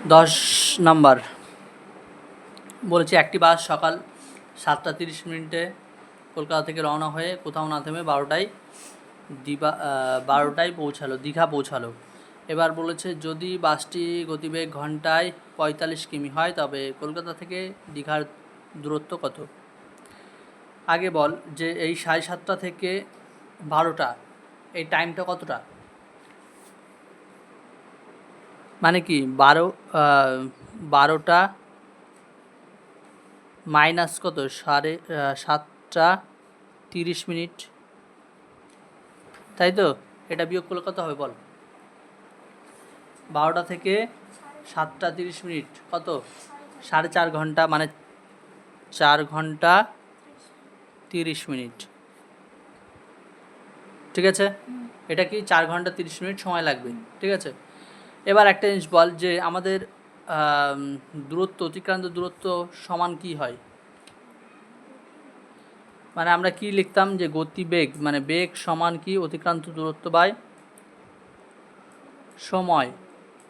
10 number বলেছি, একটি বাস সকাল 7টা 30 মিনিটে কলকাতা থেকে রওনা হয়ে কোথাও না থেমে 12টায় দীঘা পৌঁছালো। এবার বলেছে যদি বাসটি গতিবেগ ঘন্টায় 45 কিমি হয় তবে কলকাতা থেকে দীঘার দূরত্ব কত। আগে বল যে এই 7:30 থেকে 12টা এই টাইমটা কতটা, মানে কি 12টা মাইনাস কত 7টা 30 মিনিট, তাই তো? এটা বিয়োগ করলে কত হবে বল? 12টা থেকে 7টা 30 মিনিট কত? 4.5 ঘন্টা, মানে 4 ঘন্টা 30 মিনিট। ঠিক আছে, এটা কি 4 ঘন্টা 30 মিনিট সময় লাগবে। ঠিক আছে, এবার একটা জিনিস বল যে আমাদের দূরত্ব, অতিক্রান্ত দূরত্ব সমান কি হয়, মানে আমরা কি লিখতাম যে গতিবেগ মানে বেগ সমান কি অতিক্রান্ত দূরত্ব বাই সময়,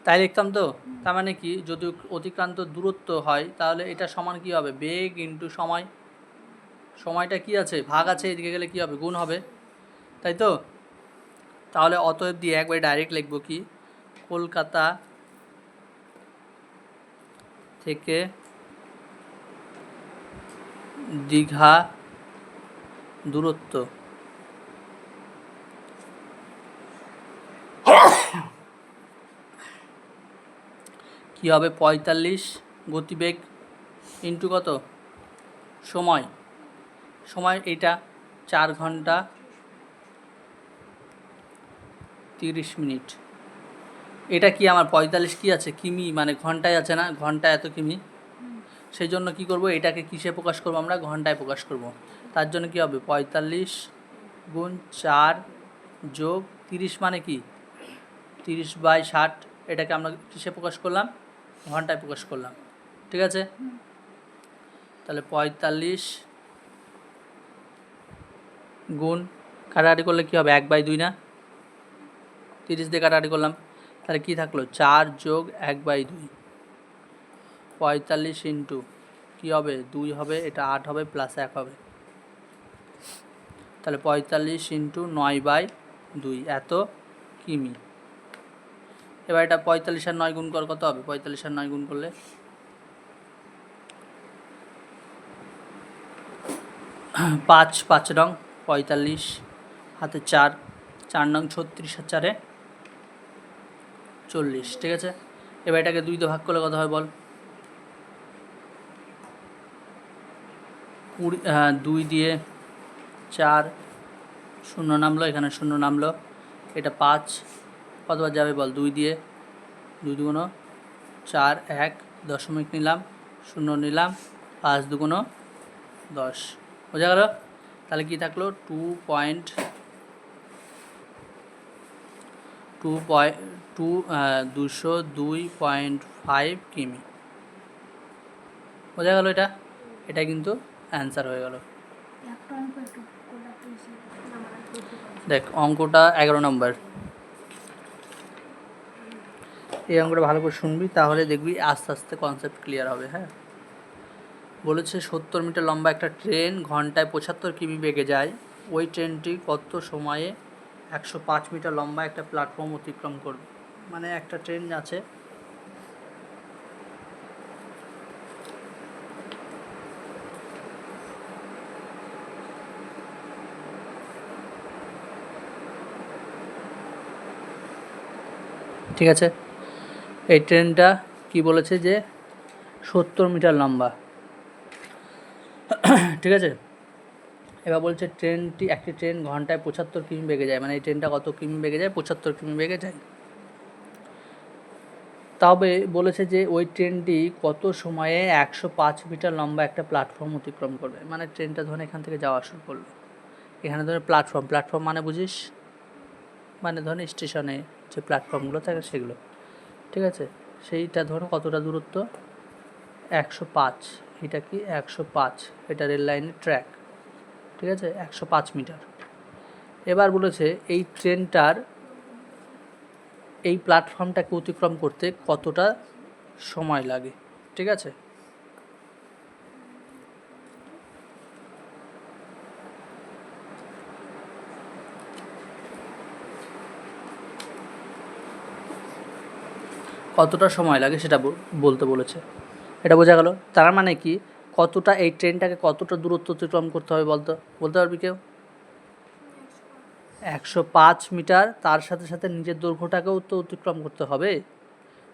তাই লিখতাম তো। তার মানে কি যদি অতিক্রান্ত দূরত্ব হয় তাহলে এটা সমান কি হবে, বেগ ইন্টু সময়। সময়টা কি আছে, ভাগ আছে, এদিকে গেলে কি হবে, গুণ হবে, তাই তো? তাহলে অতএব দিয়ে একবারে ডাইরেক্ট লিখব কি, কলকাতা থেকে দীঘা দূরত্ব কি হবে 45 গতিবেগ ইন্টু কত সময়, সময় এটা 4 ঘন্টা 30 মিনিট। এটা কি আমার 45 কি আছে কিমি, মানে ঘন্টায় আছে না, ঘন্টায় এত কিমি, সেই জন্য কি করব এটাকে কিসে প্রকাশ করব, আমরা ঘন্টায় প্রকাশ করব। তার জন্য কি হবে 45 গুণ 4 যোগ 30 মানে কি 30/60, এটাকে আমরা কিসে প্রকাশ করলাম, ঘন্টায় প্রকাশ করলাম। ঠিক আছে, তাহলে 45 গুণ কাটাকাটি করলে কি হবে 1/2 না, 30 দিয়ে কাটাকাটি করলাম, তাহলে কি থাকলো 4 যোগ 1/2, 45 ইন্টু কী হবে 2 হবে, এটা 8 হবে প্লাস 1 হবে, তাহলে 45 ইন্টু 9/2 এত কিমি। এবার এটা 45 আর 9 গুণ কর কত হবে, 45 আর 9 গুণ করলে 5 5 রং 45 হাতে 4 4 নং 36 আর 4-এ 40। ঠিক আছে, এবার এটাকে 2 দিয়ে ভাগ করলে কত হয় বল, 2 দিয়ে 4 শূন্য নামলো, এখানে শূন্য নামলো, এটা 5 কতবার যাবে বল, 2 দিয়ে 2 দুগুণ 4 1 দশমিক নিলাম, শূন্য নিলাম, 5 দুগুণ 10, বোঝা গেল? তাহলে কি থাকলো 202.5 কিমি, বোঝা গেল? এটা কিন্তু অ্যান্সার হয়ে গেল। দেখ অঙ্কটা 11 নম্বর, এই অঙ্কটা ভালো করে শুনবি, তাহলে দেখবি আস্তে আস্তে কনসেপ্ট ক্লিয়ার হবে। হ্যাঁ, বলেছে 70 মিটার লম্বা একটা ট্রেন ঘন্টায় 75 কিমি বেগে যায়, ওই ট্রেনটি কত সময়ে 105 মিটার লম্বা একটা প্ল্যাটফর্ম অতিক্রম করবে। মানে একটা ট্রেন আছে, ঠিক আছে, এই ট্রেনটা কি বলেছে যে 70 মিটার লম্বা। ঠিক আছে, এবার বলছে একটি ট্রেন ঘন্টায় 75 কিমি বেগে যায়, মানে এই ট্রেনটা কত কিমি বেগে যায়, 75 কিমি বেগে যায়। তবে বলেছে যে ওই ট্রেনটি কত সময়ে 105 মিটার লম্বা একটা প্ল্যাটফর্ম অতিক্রম করবে, মানে ট্রেনটা ধরুন এখান থেকে যাওয়া শুরু করলো, এখানে ধরুন প্ল্যাটফর্ম মানে বুঝিস, মানে ধরুন স্টেশনে যে প্ল্যাটফর্মগুলো থাকে সেগুলো। ঠিক আছে, সেইটা ধরুন কতটা দূরত্ব 105, এটা কি 105, এটা রেল লাইনের ট্র্যাক। ঠিক আছে, 105 মিটার। এবার বলেছে এই ট্রেনটার এই প্ল্যাটফর্মটাকে অতিক্রম করতে কতটা সময় লাগে। ঠিক আছে, কতটা সময় লাগে সেটা বলতে বলেছে। এটা বোঝা গেল। তার মানে কি, কতটা এই ট্রেনটাকে কতটা দূরত্ব অতিক্রম করতে হবে বলতে পারবি কেউ? 105 মিটার। তার সাথে সাথে নিজের দৈর্ঘ্যটাকেও তো অতিক্রম করতে হবে।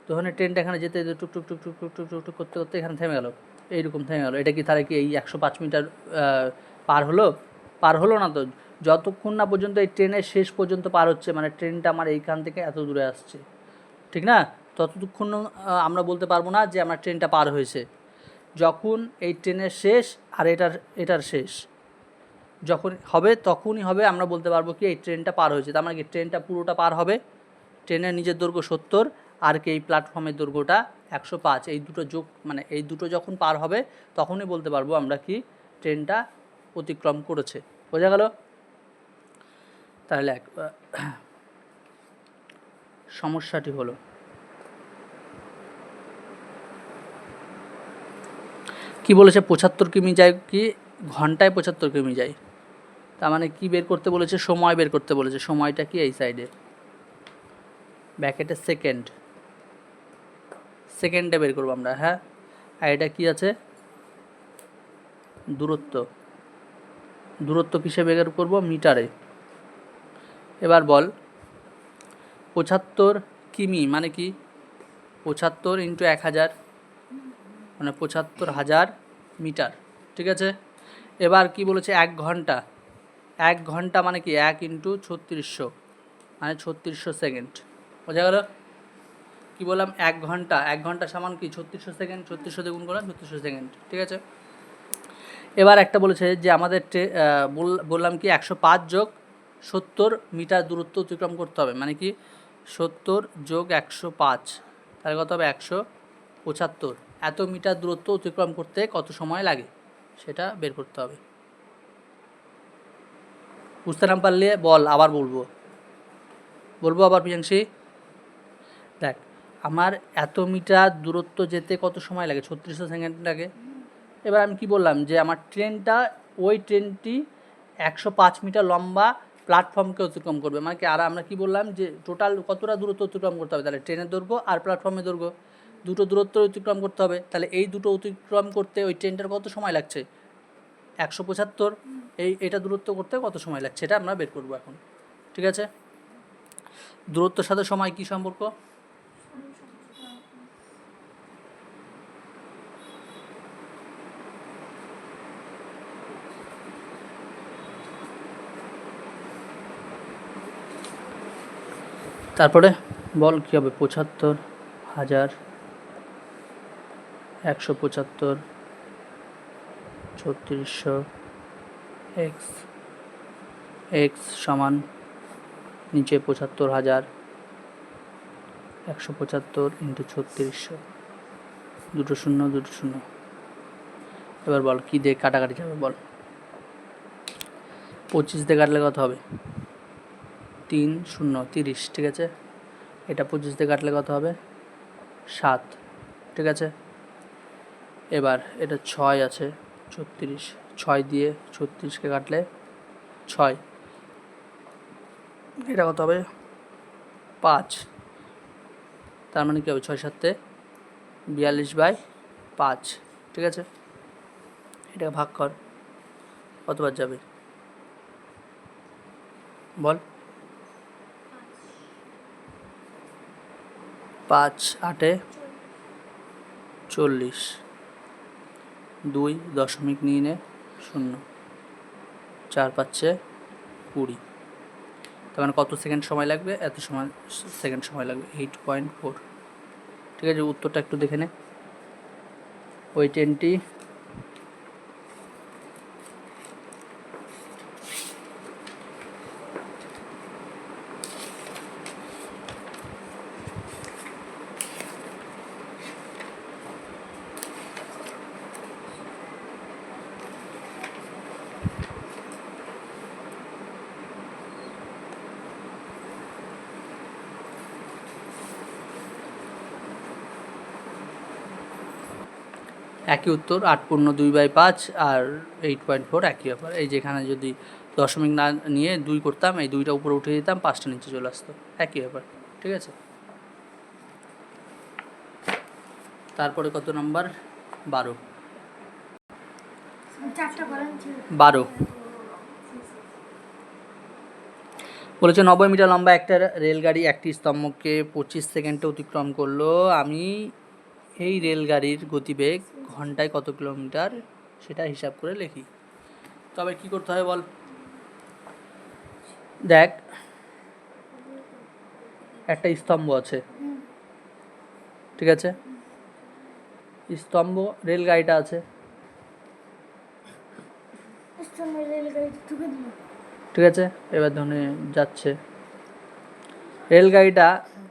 তখন ট্রেনটা এখানে যেতে টুক টুক টুক টুক টুক টুক টুক টুক করতে করতে এখানে থেমে গেল, এইরকম থেমে গেল। এটা কি তাহলে কি এই 105 মিটার পার হলো না তো? যতক্ষণ না পর্যন্ত এই ট্রেনের শেষ পর্যন্ত পার হচ্ছে, মানে ট্রেনটা আমার এইখান থেকে এত দূরে আসছে, ঠিক না? ততক্ষণ আমরা বলতে পারবো না যে আমার ট্রেনটা পার হয়েছে। যখন এই ট্রেনের শেষ আর এটার শেষ যখন হবে, তখনই হবে আমরা বলতে পারবো কি এই ট্রেনটা পার হয়েছে। তার মানে কি ট্রেনটা পুরোটা পার হবে, ট্রেনের নিজের দৈর্ঘ্য 70 আর কি এই প্ল্যাটফর্মের দৈর্ঘ্যটা 105, এই দুটো যোগ মানে এই দুটো যখন পার হবে তখনই বলতে পারবো আমরা কি ট্রেনটা অতিক্রম করেছে। বোঝা গেল? তাহলে সমস্যাটি হলো কি বলেছে, 75 কিমি যায় কি ঘন্টায় 75 কিমি যায়। তার মানে কি বের করতে বলেছে? সময় বের করতে বলেছে। সময়টা কি এই সাইডে ব্যাকেটে সেকেন্ডে বের করবো আমরা। হ্যাঁ, আর এটা কি আছে? দূরত্ব কিসে বের করব? মিটারে। এবার বল 75 কিমি মানে কি? 75 ইন্টু 1000 মানে 75,000 মিটার। ঠিক আছে, এবার কি বলেছে? 1 ঘন্টা মানে কি 1 ইন্টু 3600 মানে 3600 সেকেন্ড। বোঝা গেল? কি বললাম? 1 ঘন্টা সমান কি 3600 সেকেন্ড। 3600 দিয়ে গুণ করলাম 3600 সেকেন্ড। ঠিক আছে, এবার একটা বলেছে যে আমাদের বললাম কি 105 যোগ 70 মিটার দূরত্ব অতিক্রম করতে হবে। মানে কি 70 যোগ 105 তাহলে কত হবে? 175। এত মিটার দূরত্ব অতিক্রম করতে কত সময় লাগে সেটা বের করতে হবে। বুঝতে না পারলে বল, আবার বলবো আবার প্রিয়াংশী। দেখ, আমার এত মিটার দূরত্ব যেতে কত সময় লাগে? 3600 সেকেন্ড লাগে। এবার আমি কি বললাম যে আমার ওই ট্রেনটি 105 মিটার লম্বা প্ল্যাটফর্মকে অতিক্রম করবে। মানে কি, আর আমরা কি বললাম যে টোটাল কতটা দূরত্ব অতিক্রম করতে হবে? তাহলে ট্রেনের দৈর্ঘ্য আর প্ল্যাটফর্মের দৈর্ঘ্য দুটো দূরত্ব অতিক্রম করতে হবে। তাহলে এই দুটো অতিক্রম করতে ওই ট্রেনটার কত সময় লাগছে? 175। এটা দূরত্ব করতে কত সময় লাগছে এটা আমরা বের করবো এখন। ঠিক আছে, দূরত্বের সাথে সময় কি সম্পর্ক? তারপরে বল কী হবে? 75,000 175 3600 এক্স সমান নিচে 75,000 175 ইন্টু 3600 দুটো শূন্য। এবার বল কী দিয়ে কাটাকাটি যাবে? বল 25 দিয়ে কাটলে কত হবে? 3 0 30। ঠিক আছে, এটা 25 দিয়ে কাটলে কত হবে? 7। ঠিক আছে, এবার এটা 6 আছে 36, 6 দিয়ে 36কে কাটলে 6, এটা কত হবে? 5। তার মানে কী হবে? 6 7 42/5। ঠিক আছে, এটাকে ভাগ কর, কতবার যাবে বল? 5 8 40, 2 দশমিক নিয়ে নে 0, 4 5 20। তার মানে কত সেকেন্ড সময় লাগবে? এত সেকেন্ড সময় লাগবে, 8.4। ঠিক আছে, উত্তরটা একটু দেখে নে। ওই ট্রেনটি একই উত্তর, 8/2/5 আর 8.4 একই ব্যাপার। এই যেখানে যদি দশমিক না নিয়ে 2 করতাম, এই 2টা উপরে উঠে দিতাম, 5টা নিচে চলে আসতো, একই ব্যাপার। ঠিক আছে, তারপরে কত নাম্বার? 12। 12 বলেছে 90 মিটার লম্বা একটা রেলগাড়ি একটি স্তম্ভকে 25 সেকেন্ডে অতিক্রম করলো। আমি এই রেলগাড়ির গতিবেগ ঘন্টায় কত কিলোমিটার সেটা হিসাব করে লিখি। তবে কি করতে হবে বল? দেখ, একটা স্তম্ভ আছে, ঠিক আছে, স্তম্ভ, রেলগাড়িটা আছে, ঠিক আছে। এবার ধরে যাচ্ছে রেলগাড়িটা,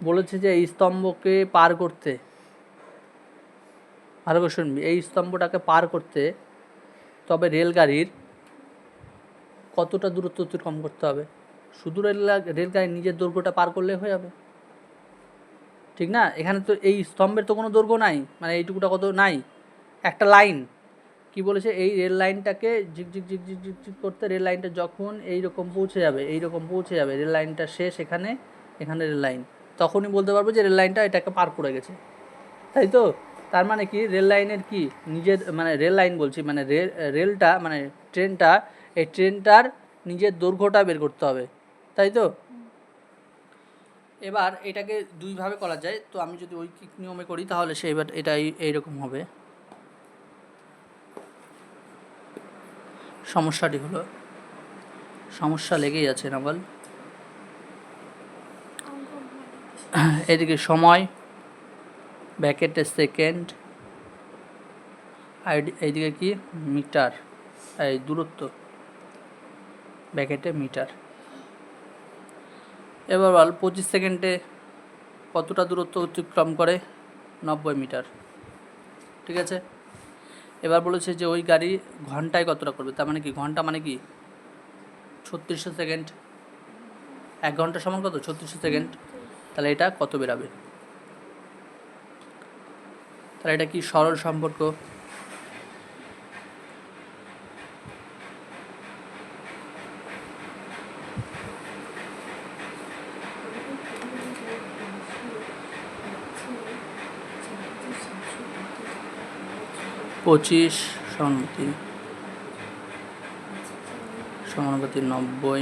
বলেছে যে এই স্তম্ভকে পার করতে, ভালো করে শুনবি, এই স্তম্ভটাকে পার করতে তবে রেলগাড়ির কতটা দূরত্ব অতিক্রম করতে হবে? শুধু রেলগাড়ির নিজের দৈর্ঘ্যটা পার করলে হয়ে যাবে, ঠিক না? এখানে তো এই স্তম্ভের তো কোনো দৈর্ঘ্য নাই, মানে এইটুকুটা কত নাই, একটা লাইন। কি বলেছে? এই রেল লাইনটাকে ঝিকঝিক ঝিকঝিক ঝিকঝিক করতে রেল লাইনটা যখন এইরকম পৌঁছে যাবে, এইরকম পৌঁছে যাবে, রেল লাইনটা শেষ এখানে, এখানে রেল লাইন, তখনই বলতে পারবো যে রেল লাইনটা এটাকে পার করে গেছে, তাই তো? তার মানে কি, রেল লাইনের কি নিজের, মানে রেল লাইন বলছি, মানে রেলটা, মানে ট্রেনটা, এই ট্রেনটার নিজের দৈর্ঘ্যটা বের করতে হবে, তাই তো? এবার এটাকে দুইভাবে করা যায়, তো আমি যদি ঐকিক নিয়মে করি তাহলে সে এবার এটা এইরকম হবে। সমস্যাটি হলো, সমস্যা লেগেই আছে না বল? এদিকে সময়, ব্যাকেটে সেকেন্ড, আর এইদিকে কি মিটার, এই দূরত্ব, ব্যাকেটে মিটার। এবার বল 25 সেকেন্ডে কতটা দূরত্ব অতিক্রম করে? 90 মিটার, ঠিক আছে। এবার বলেছে যে ওই গাড়ি ঘন্টায় কতটা করবে, তার মানে কি, ঘন্টা মানে কি 3600 সেকেন্ড, 1 ঘন্টা সমান কত? 3600 সেকেন্ড। তাহলে এটা কত বেরাবে? তাহলে এটা কি সরল সম্পর্ক? পঁচিশ সমানুপাতি 90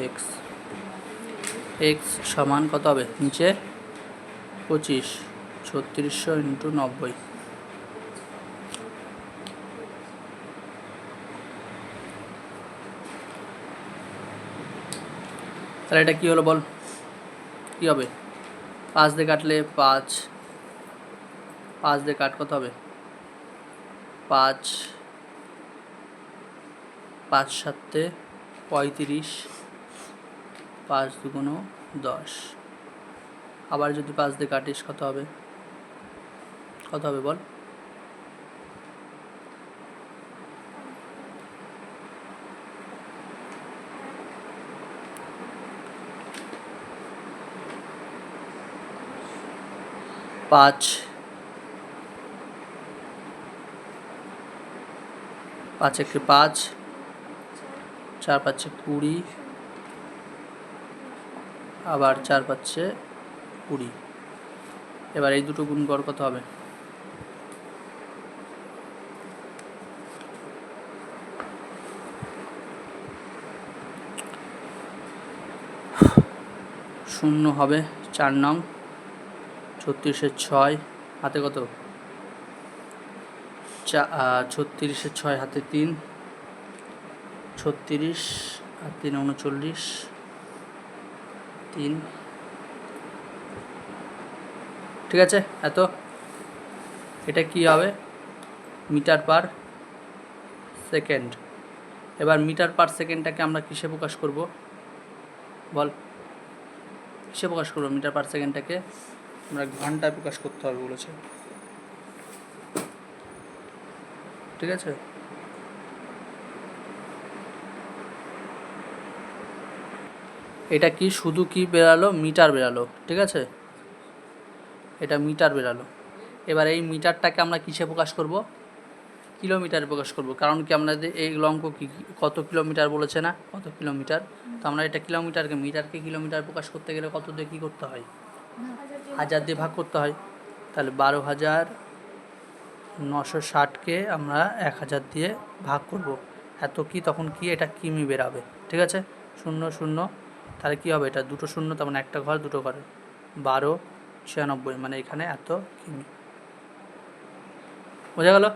এক্স, এক্স সমান কত হবে? নিচে 25, 3600 × 90। তাহলে এটা কী হলো বল? কী হবে? 5 দিয়ে কাটলে 5, 5 দিয়ে কাট কত হবে? 5, 5 7 35, 5 2 10। আবার যদি 5 দিয়ে কাটিস কত হবে? কত হবে বল? পাঁচ 5 1 5, 4 5 20, আবার 4 5 20। এবার এই দুটো গুণ কর, কত হবে? শূন্য হবে 4 নং, 36 6 হাতে কত? 36 6 হাতে 3, 36 আর 3 39, 3, ঠিক আছে। এত, এটা কি হবে? Metre per second. এবার মিটার পার সেকেন্ডটাকে আমরা কিসে প্রকাশ করব বল? কিসে প্রকাশ করবো মিটার পার সেকেন্ডটাকে? আমরা ঘন্টায় প্রকাশ করতে হবে বলেছে, ঠিক আছে। এটা কি শুধু কি বেরালো? মিটার বেরালো, ঠিক আছে, এটা মিটার বেরালো। এবার এই মিটারটাকে আমরা কিসে প্রকাশ করব? কিলোমিটারে প্রকাশ করব, কারণ কি আমাদের এই অঙ্ক কি কত কিলোমিটার বলেছে না, কত কিলোমিটার। তো আমরা এটা কিলোমিটারকে মিটারকে কিলোমিটার প্রকাশ করতে গেলে কত দিয়ে কী করতে হয়? 1000 দিয়ে ভাগ করতে হয়। তাহলে 12,960কে আমরা 1000 দিয়ে ভাগ করব, এত কি তখন কি এটা কিমি বেরাবে, ঠিক আছে? 0 0, তাহলে কী হবে? এটা দুটো শূন্য, তার মানে একটা ঘর দুটো ঘরে 1296, মানে এখানে এত কিমি। বোঝা গেল?